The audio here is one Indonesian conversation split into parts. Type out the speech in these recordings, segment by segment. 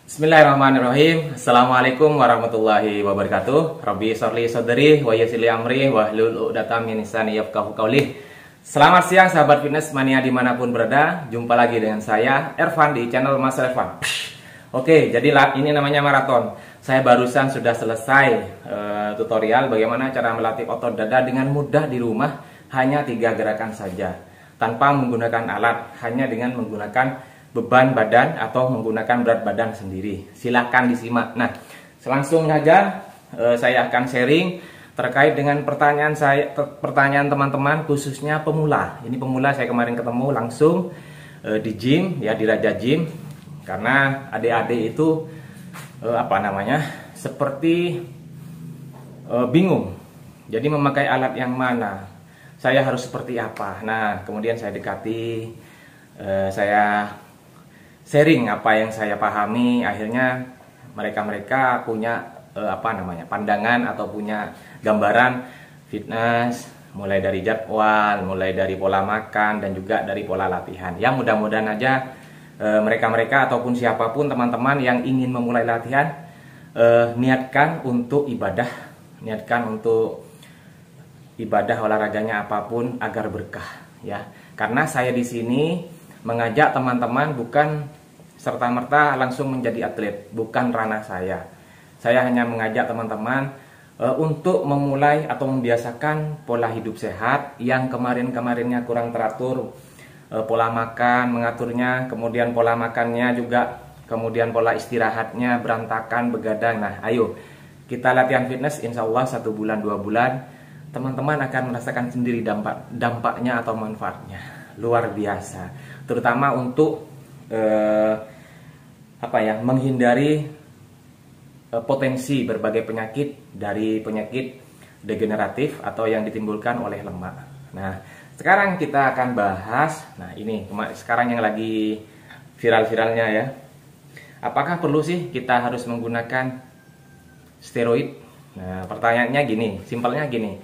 Bismillahirrahmanirrahim. Assalamualaikum warahmatullahi wabarakatuh. Rabbi sholli shodri wa yassir li amri wahlul 'uqdatam min lisani yafqahu qawli. Selamat siang sahabat fitness mania dimanapun berada. Jumpa lagi dengan saya Ervan di channel Mas Ervan. Oke, jadi ini namanya maraton. Saya barusan sudah selesai tutorial bagaimana cara melatih otot dada dengan mudah di rumah, hanya 3 gerakan saja, tanpa menggunakan alat, hanya dengan menggunakan beban badan atau menggunakan berat badan sendiri. Silahkan disimak. Nah, langsung saja saya akan sharing terkait dengan pertanyaan teman-teman, khususnya pemula. Ini pemula, saya kemarin ketemu langsung di gym, ya, di Raja Gym. Karena adik-adik itu seperti bingung. Jadi memakai alat yang mana? Saya harus seperti apa? Nah, kemudian saya dekati, saya sharing apa yang saya pahami. Akhirnya mereka punya pandangan atau punya gambaran fitness, mulai dari jadwal, mulai dari pola makan, dan juga dari pola latihan. Yang mudah-mudahan aja mereka ataupun siapapun teman-teman yang ingin memulai latihan, niatkan untuk ibadah, olahraganya apapun agar berkah, ya. Karena saya di sini mengajak teman-teman bukan serta-merta langsung menjadi atlet, bukan ranah saya. Saya hanya mengajak teman-teman untuk memulai atau membiasakan pola hidup sehat yang kemarinnya kurang teratur. Pola makan, mengaturnya, kemudian pola makannya juga, kemudian pola istirahatnya berantakan, begadang. Nah, ayo kita latihan fitness, insya Allah 1 bulan 2 bulan teman-teman akan merasakan sendiri dampaknya atau manfaatnya luar biasa, terutama untuk menghindari potensi berbagai penyakit, dari penyakit degeneratif atau yang ditimbulkan oleh lemak. Nah, sekarang kita akan bahas, ini sekarang yang lagi viral-viralnya, ya. Apakah perlu sih kita harus menggunakan steroid? Nah, pertanyaannya gini, simpelnya gini.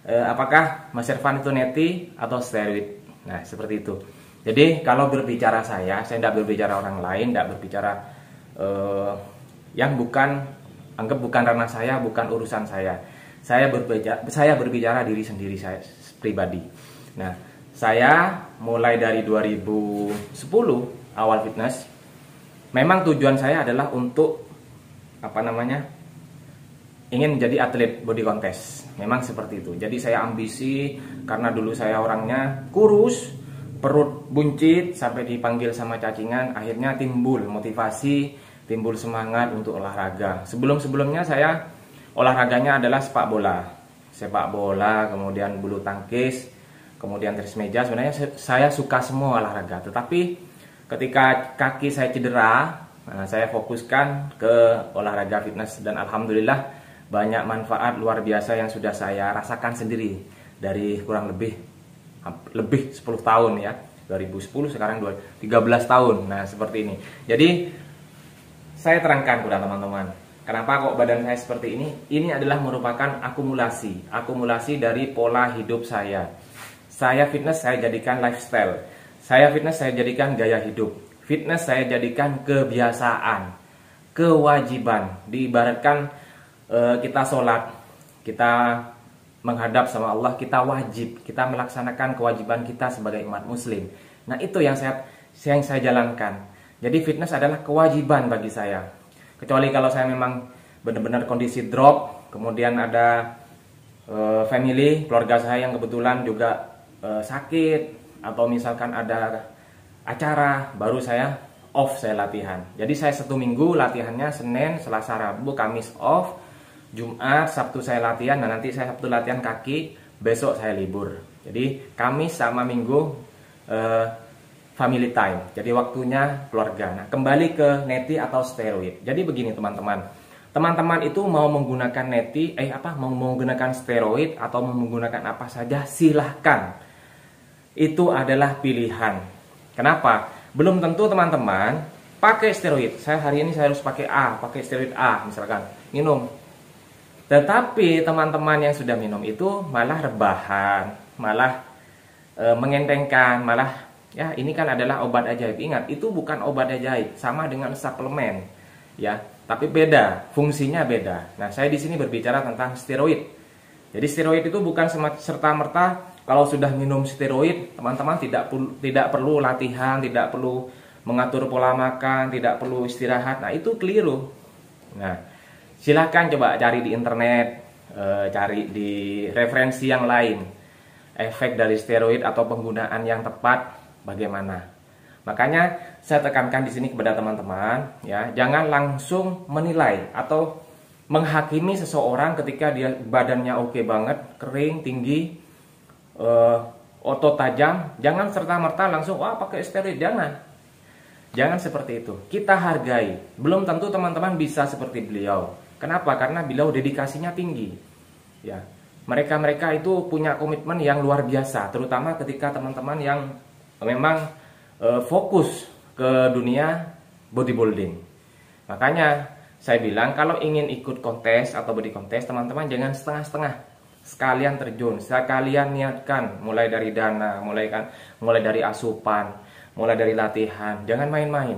Apakah Mas Ervan itu neti atau steroid? Nah, seperti itu. Jadi kalau berbicara saya tidak berbicara orang lain, tidak berbicara yang anggap bukan ranah saya, bukan urusan saya. Saya berbicara diri sendiri, saya pribadi. Nah, saya mulai dari 2010 awal fitness. Memang tujuan saya adalah untuk ingin menjadi atlet body contest. Memang seperti itu. Jadi saya ambisi, karena dulu saya orangnya kurus, perut buncit sampai dipanggil sama cacingan. Akhirnya timbul motivasi, timbul semangat untuk olahraga. Sebelumnya saya olahraganya adalah sepak bola, kemudian bulu tangkis, kemudian tenis meja. Sebenarnya saya suka semua olahraga, tetapi ketika kaki saya cedera, saya fokuskan ke olahraga fitness, dan alhamdulillah banyak manfaat luar biasa yang sudah saya rasakan sendiri dari kurang lebih 10 tahun, ya. 2010 sekarang 13 tahun. Nah, seperti ini. Jadi saya terangkan kepada teman-teman, kenapa kok badan saya seperti ini? Ini adalah merupakan akumulasi dari pola hidup saya. Saya fitness saya jadikan lifestyle. Saya fitness saya jadikan gaya hidup. Fitness saya jadikan kebiasaan, kewajiban. Diibaratkan kita sholat, kita menghadap sama Allah, kita wajib, kita melaksanakan kewajiban kita sebagai umat muslim. Nah, itu yang saya jalankan. Jadi fitness adalah kewajiban bagi saya. Kecuali kalau saya memang benar-benar kondisi drop, kemudian ada keluarga saya yang kebetulan juga sakit, atau misalkan ada acara, baru saya latihan. Jadi saya 1 minggu latihannya Senin, Selasa, Rabu, Kamis off, Jumat, Sabtu saya latihan. Dan nanti saya Sabtu latihan kaki, besok saya libur. Jadi Kamis sama Minggu family time, jadi waktunya keluarga. Nah, kembali ke neti atau steroid. Jadi begini teman-teman itu mau menggunakan mau menggunakan steroid atau menggunakan apa saja, silahkan. Itu adalah pilihan. Kenapa? Belum tentu teman-teman pakai steroid. Hari ini saya harus pakai steroid A misalkan, minum. Tetapi teman-teman yang sudah minum itu malah rebahan, malah mengentengkan, malah ya ini kan adalah obat ajaib. Ingat, itu bukan obat ajaib, sama dengan suplemen. ya, tapi beda, fungsinya beda. Nah, saya di sini berbicara tentang steroid. Jadi steroid itu bukan serta-merta kalau sudah minum steroid, teman-teman tidak perlu latihan, tidak perlu mengatur pola makan, tidak perlu istirahat. Nah, itu keliru. Nah, silakan coba cari di internet, cari di referensi yang lain, efek dari steroid atau penggunaan yang tepat bagaimana. Makanya saya tekankan di sini kepada teman-teman, ya, jangan langsung menilai atau menghakimi seseorang ketika dia badannya oke banget, kering, tinggi, otot tajam. Jangan serta-merta langsung wah pakai steroid, jangan seperti itu. Kita hargai. Belum tentu teman-teman bisa seperti beliau. Kenapa? Karena beliau dedikasinya tinggi, ya. Mereka itu punya komitmen yang luar biasa, terutama ketika teman-teman yang memang fokus ke dunia bodybuilding. Makanya saya bilang kalau ingin ikut kontes atau body kontes, teman-teman jangan setengah-setengah. Sekalian terjun, sekalian niatkan, mulai dari dana, mulai dari asupan, mulai dari latihan. Jangan main-main.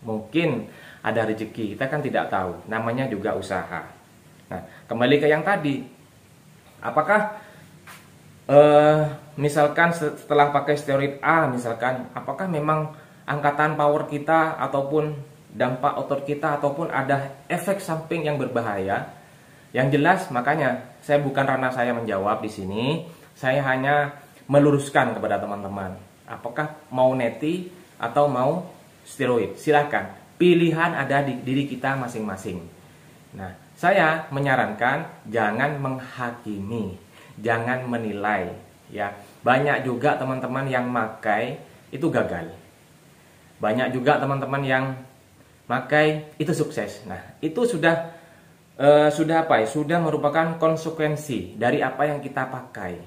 Mungkin ada rezeki, kita kan tidak tahu. Namanya juga usaha. Nah, kembali ke yang tadi. Apakah misalkan setelah pakai steroid A, misalkan, apakah memang angkatan power kita ataupun dampak otot kita ataupun ada efek samping yang berbahaya? Yang jelas, makanya saya bukan ranah saya menjawab di sini. Saya hanya meluruskan kepada teman-teman. Apakah mau neti atau mau steroid? Silakan. Pilihan ada di diri kita masing-masing. Nah, saya menyarankan jangan menghakimi, jangan menilai. Ya, banyak juga teman-teman yang makai itu gagal. Banyak juga teman-teman yang makai itu sukses. Nah, itu sudah Sudah merupakan konsekuensi dari apa yang kita pakai.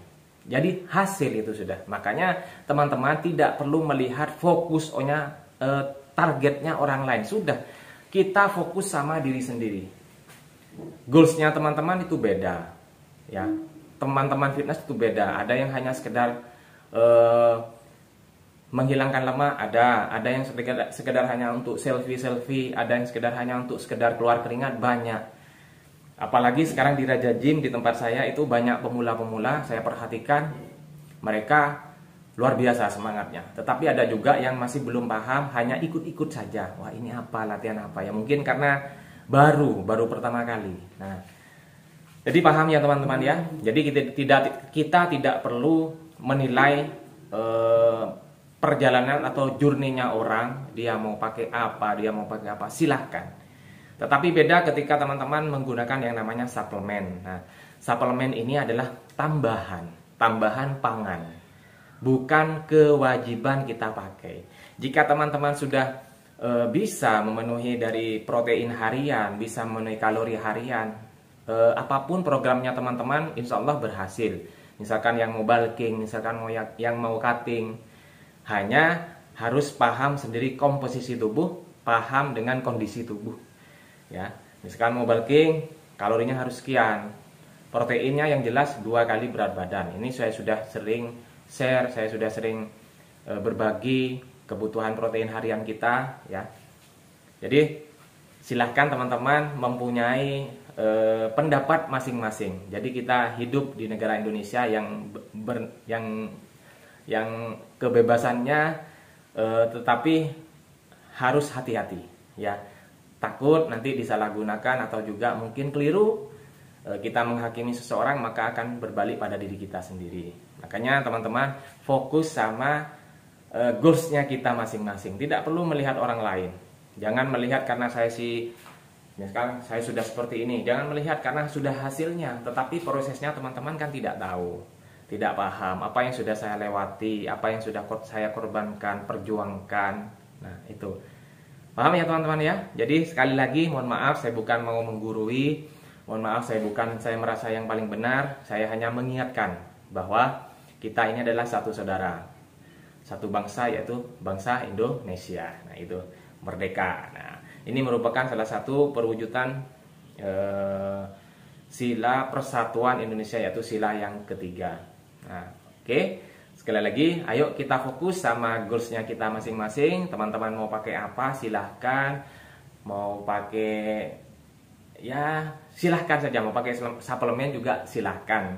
Jadi hasil itu sudah. Makanya teman-teman tidak perlu melihat fokusnya targetnya orang lain. Sudah, kita fokus sama diri sendiri. Goalsnya teman-teman itu beda, ya. Teman-teman fitness itu beda. Ada yang hanya sekedar menghilangkan lemak, ada yang sekedar hanya untuk selfie, ada yang sekedar hanya untuk sekedar keluar keringat, banyak. Apalagi sekarang di Raja Gym di tempat saya itu banyak pemula-pemula, saya perhatikan mereka luar biasa semangatnya. Tetapi ada juga yang masih belum paham, hanya ikut-ikut saja. Wah, ini apa, latihan apa ya? Mungkin karena baru pertama kali. Nah, jadi paham ya teman-teman ya. Jadi kita tidak perlu menilai perjalanan atau journey-nya orang, dia mau pakai apa, silahkan. Tetapi beda ketika teman-teman menggunakan yang namanya suplemen. Nah, suplemen ini adalah tambahan pangan, bukan kewajiban kita pakai. Jika teman-teman sudah bisa memenuhi dari protein harian, bisa memenuhi kalori harian, apapun programnya teman-teman, insya Allah berhasil. Misalkan yang mau bulking, misalkan yang mau cutting, hanya harus paham sendiri komposisi tubuh, paham dengan kondisi tubuh. Ya, misalkan mau bulking, kalorinya harus sekian, proteinnya yang jelas 2 kali berat badan. Ini saya sudah sering share, saya sudah sering berbagi kebutuhan protein harian kita, ya. Jadi silahkan teman-teman mempunyai pendapat masing-masing. Jadi kita hidup di negara Indonesia yang kebebasannya, tetapi harus hati-hati, ya. Takut nanti disalahgunakan atau juga mungkin keliru kita menghakimi seseorang, maka akan berbalik pada diri kita sendiri. Makanya teman-teman fokus sama goalsnya kita masing-masing. Tidak perlu melihat orang lain. Jangan melihat karena misalkan saya sudah seperti ini. Jangan melihat karena sudah hasilnya. Tetapi prosesnya teman-teman kan tidak tahu, tidak paham apa yang sudah saya lewati, apa yang sudah saya korbankan, perjuangkan. Nah, itu. Paham ya teman-teman ya? Jadi sekali lagi mohon maaf, saya bukan mau menggurui, mohon maaf saya merasa yang paling benar. Saya hanya mengingatkan bahwa kita ini adalah satu saudara, satu bangsa, yaitu bangsa Indonesia. Nah, itu merdeka. Nah, ini merupakan salah satu perwujudan sila persatuan Indonesia, yaitu sila yang ketiga. Nah, oke. Sekali lagi, ayo kita fokus sama goalsnya kita masing-masing. Teman-teman mau pakai apa, silahkan. mau pakai ya silahkan saja, mau pakai suplemen juga silahkan.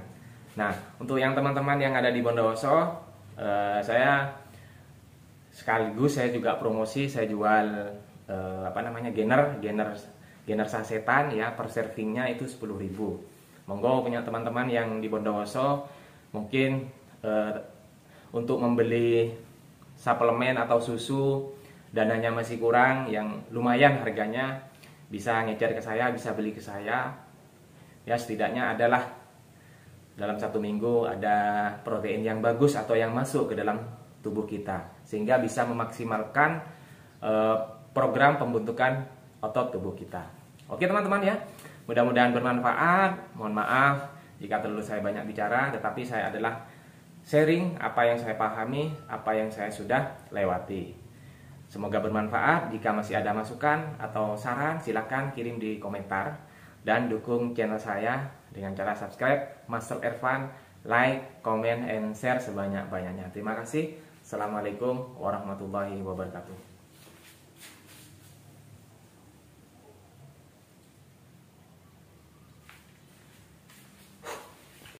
Nah, untuk yang teman-teman yang ada di Bondowoso, saya sekaligus saya juga promosi, saya jual gainer sasetan ya, per servingnya itu 10.000. Monggo punya teman-teman yang di Bondowoso mungkin untuk membeli suplemen atau susu dananya masih kurang, yang lumayan harganya, bisa ngejar ke saya, bisa beli ke saya. Ya setidaknya adalah dalam 1 minggu ada protein yang bagus atau yang masuk ke dalam tubuh kita, sehingga bisa memaksimalkan program pembentukan otot tubuh kita. Oke teman-teman ya, mudah-mudahan bermanfaat. Mohon maaf jika terlalu saya banyak bicara, tetapi saya adalah sharing apa yang saya pahami, apa yang saya sudah lewati. Semoga bermanfaat. Jika masih ada masukan atau saran, silakan kirim di komentar. Dan dukung channel saya dengan cara subscribe, Master Ervan, like, comment, and share sebanyak-banyaknya. Terima kasih. Assalamualaikum warahmatullahi wabarakatuh.